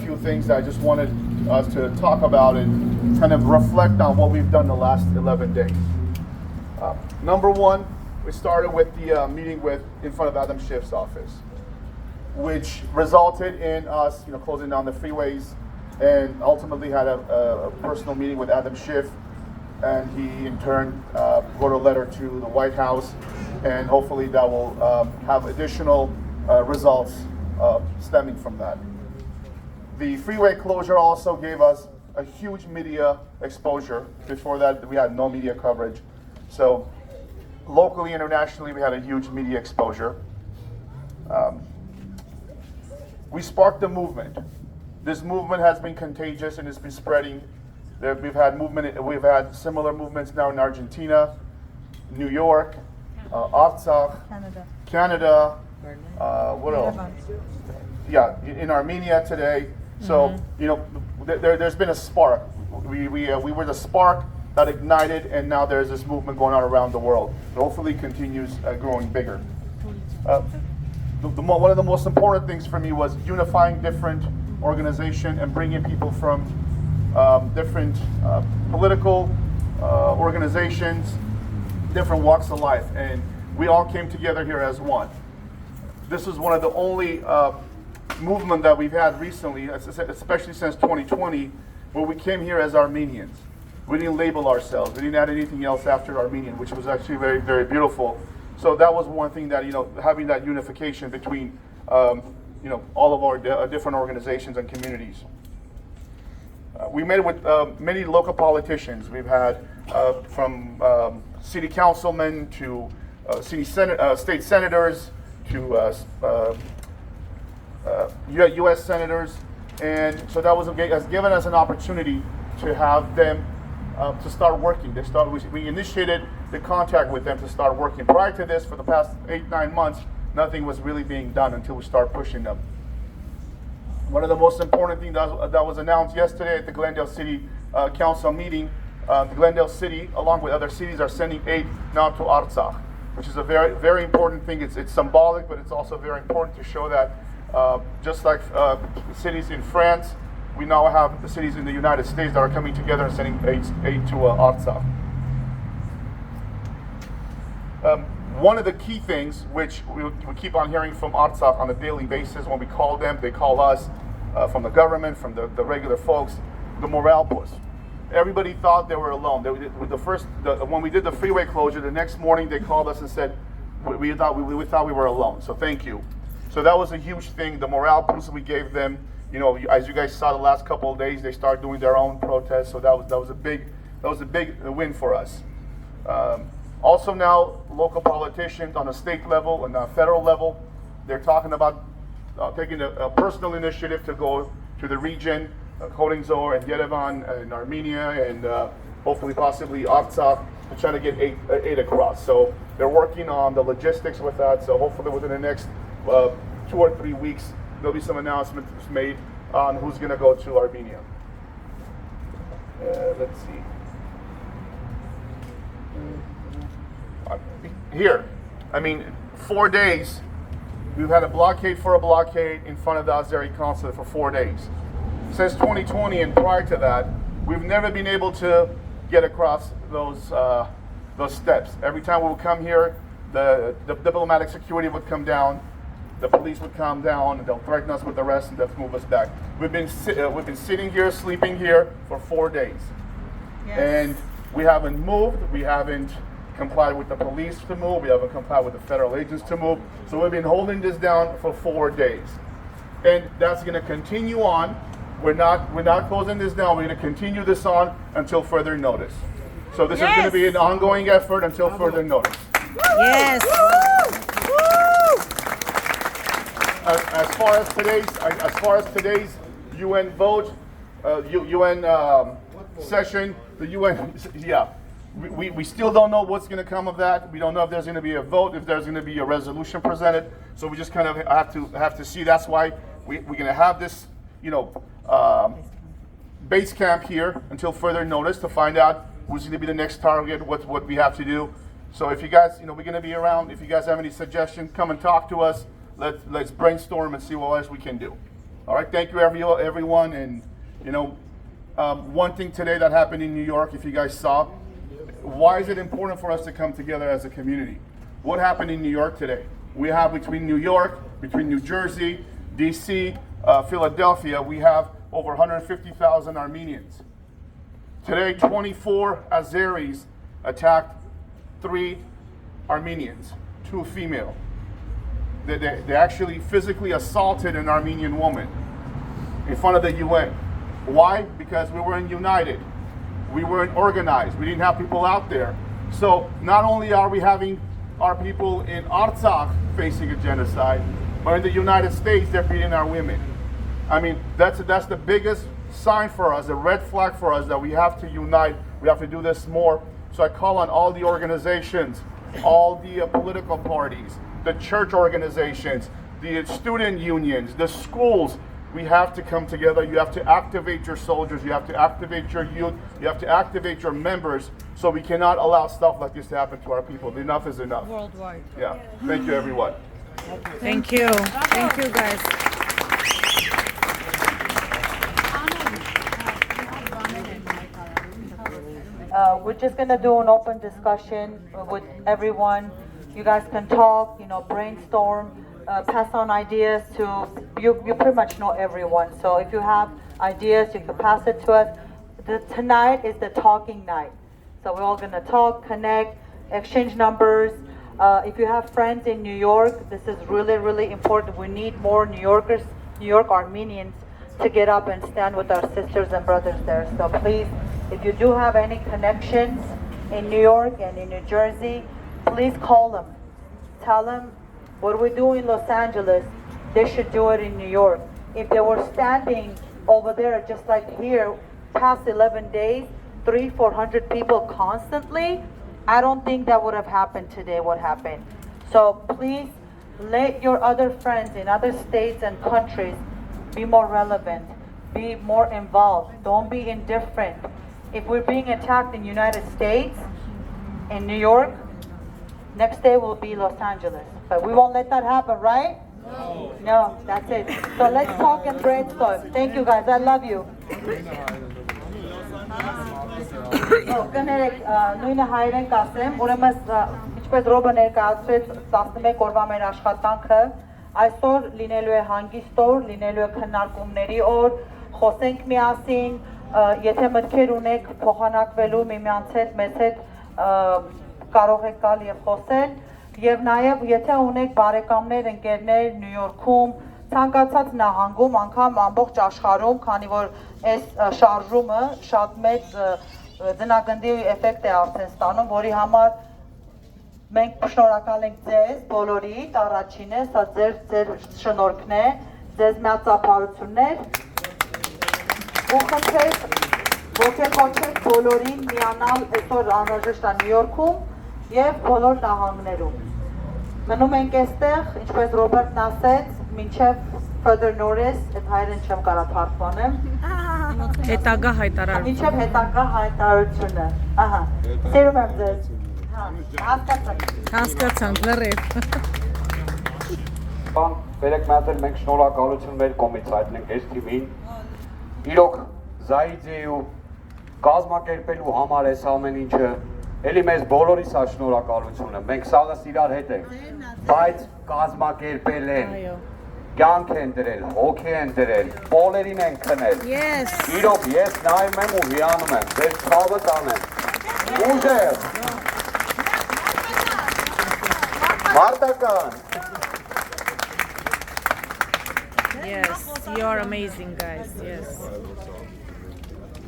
few things that I just wanted us to talk about and kind of reflect on what we've done the last 11 days. Number one, we started with the meeting in front of Adam Schiff's office, which resulted in us, closing down the freeways, and ultimately had a personal meeting with Adam Schiff, and he in turn wrote a letter to the White House, and hopefully that will have additional results stemming from that. The freeway closure also gave us a huge media exposure. Before that, we had no media coverage. So locally, internationally, we had a huge media exposure. We sparked a movement. This movement has been contagious and it's been spreading. We've had similar movements now in Argentina, New York, Artsakh, Canada, what else? Yeah, in Armenia today. So, there's been a spark. We were the spark that ignited, and now there's this movement going on around the world. It hopefully continues growing bigger. One of the most important things for me was unifying different organizations and bringing people from different political organizations, different walks of life, and we all came together here as one. This is one of the only movement that we've had recently, especially since 2020, where we came here as Armenians. We didn't label ourselves. We didn't add anything else after Armenian, which was actually very, very beautiful. So that was one thing that, having that unification between, all of our different organizations and communities. We met with many local politicians. We've had from city councilmen to state senators to U.S. senators, and so that has given us an opportunity to have them to start working. We initiated the contact with them to start working. Prior to this, for the past 8-9 months, nothing was really being done until we started pushing them. One of the most important things that was announced yesterday at the Glendale City Council meeting, Glendale City, along with other cities, are sending aid now to Artsakh, which is a very, very important thing. It's symbolic, but it's also very important to show that just like cities in France, we now have the cities in the United States that are coming together and sending aid to Artsakh. One of the key things, which we keep on hearing from Artsakh on a daily basis, when we call them, they call us, from the government, from the regular folks, the morale boost. Everybody thought they were alone. When we did the freeway closure, the next morning they called us and said, we thought we were alone, so thank you. So that was a huge thing. The morale boost we gave them, as you guys saw the last couple of days, they started doing their own protests. So that was a big win for us. Also now, local politicians on a state level and a federal level, they're talking about taking a personal initiative to go to the region, Kodingzor and Yerevan in Armenia, and hopefully possibly Artsakh, to try to get aid across. So they're working on the logistics with that. So hopefully within the next 2 or 3 weeks, there'll be some announcements made on who's going to go to Armenia. Let's see. Here, 4 days, we've had a blockade in front of the Azeri consulate for 4 days. Since 2020 and prior to that, we've never been able to get across those steps. Every time we would come here, the diplomatic security would come down, the police would come down, and they'll threaten us with arrest and they'll move us back. We've been sitting here, sleeping here for 4 days. Yes. And we haven't moved, we haven't complied with the police to move, we haven't complied with the federal agents to move. So we've been holding this down for 4 days. And that's gonna continue on. We're not closing this down, we're gonna continue this on until further notice. So this is gonna be an ongoing effort until further notice. Yes. As far as today's UN vote, UN session, the UN, we still don't know what's going to come of that. We don't know if there's going to be a vote, if there's going to be a resolution presented. So we just kind of have to see. That's why we're going to have this, base camp here until further notice to find out who's going to be the next target, what we have to do. So if you guys, we're going to be around. If you guys have any suggestions, come and talk to us. Let's brainstorm and see what else we can do. All right, thank you everyone. And one thing today that happened in New York, if you guys saw, why is it important for us to come together as a community? What happened in New York today? We have between New York, between New Jersey, DC, Philadelphia, we have over 150,000 Armenians. Today, 24 Azeris attacked 3 Armenians, 2 female. They actually physically assaulted an Armenian woman in front of the UN. Why? Because we weren't united. We weren't organized. We didn't have people out there. So not only are we having our people in Artsakh facing a genocide, but in the United States, they're beating our women. I mean, that's the biggest sign for us, a red flag for us that we have to unite. We have to do this more. So I call on all the organizations, all the political parties, the church organizations, the student unions, the schools. We have to come together. You have to activate your soldiers. You have to activate your youth. You have to activate your members. So we cannot allow stuff like this to happen to our people. Enough is enough. Worldwide. Yeah. Thank you, everyone. Thank you. Thank you, guys. We're just going to do an open discussion with everyone. You guys can talk, brainstorm, pass on ideas to, you pretty much know everyone. So if you have ideas, you can pass it to us. Tonight is the talking night. So we're all going to talk, connect, exchange numbers. If you have friends in New York, this is really, really important. We need more New York Armenians to get up and stand with our sisters and brothers there. So please, if you do have any connections in New York and in New Jersey, please call them. Tell them what we do in Los Angeles, they should do it in New York. If they were standing over there, just like here, past 11 days, 300-400 people constantly, I don't think that would have happened today, what happened. So please let your other friends in other states and countries be more relevant, be more involved, don't be indifferent. If we're being attacked in the United States, in New York, next day will be Los Angeles. But we won't let that happen, right? No. No, that's it. So let's talk and brainstorm. Thank you guys, I love you. Կներեք, նույնը հայերեն կասեմ, ուրեմն ինչպես Ռոբը ներկայացրեց 11 օրվա մեր աշխատանքը, այսօր լինելու է հանգիստ օր, լինելու է քննարկումների օր, խոսենք միասին, եթե մտքեր ունեք փոխանակվելու միմյանց հետ, մեզ հետ կարող եք գալ եւ խոսել, եւ նաեւ եթե ունեք բարեկամներ, ընկերներ Նյու Յորքում, ցանկացած նահանգում, անգամ ամբողջ աշխարհում, քանի որ այս շարժումը շատ մեծ ձնագնդի էֆեկտ է արդեն ստանում, որի համար մենք շնորհակալ ենք ձեզ բոլորիդ, առաջին է, սա ձեր շնորհքն է, ձեզ միացապարություններ, ու խնդրեք, ոգեկոչեք բոլորին միանալ այսօր անհրաժեշտ է Նյու Յորքում եւ բոլոր նահանգներում։ Մնում ենք այստեղ, ինչպես Ռոբերտն ասեց, մինչև further notice, այդ հայերեն չեմ կարող թարգմանեմ։ Հետագա հայտարարություն։ Մինչև հետագա հայտարարությունը։ Ահա։ Սիրում եմ ձեզ։ Հասկացանք, լրիվ։ Բերեք մեծ էլ մենք շնորհակալություն մեր կողմից հայտնենք այս թիմին։ Իրոք զայիձի ու կազմակերպելու համար այս ամեն ինչը էլի մեզ բոլորիս է շնորհակալությունը։ Մենք սաղս իրար հետ ենք, բայց կազմակերպել են։ Կյանք են դրել, հոգի են դրել, պոլերին են քնել։ Իրոք ես նայում եմ ու հիանում եմ, ձեր ցավը տանեմ։ Ուժեղ։ Մարտական։ Yes, you are amazing, guys. Yes.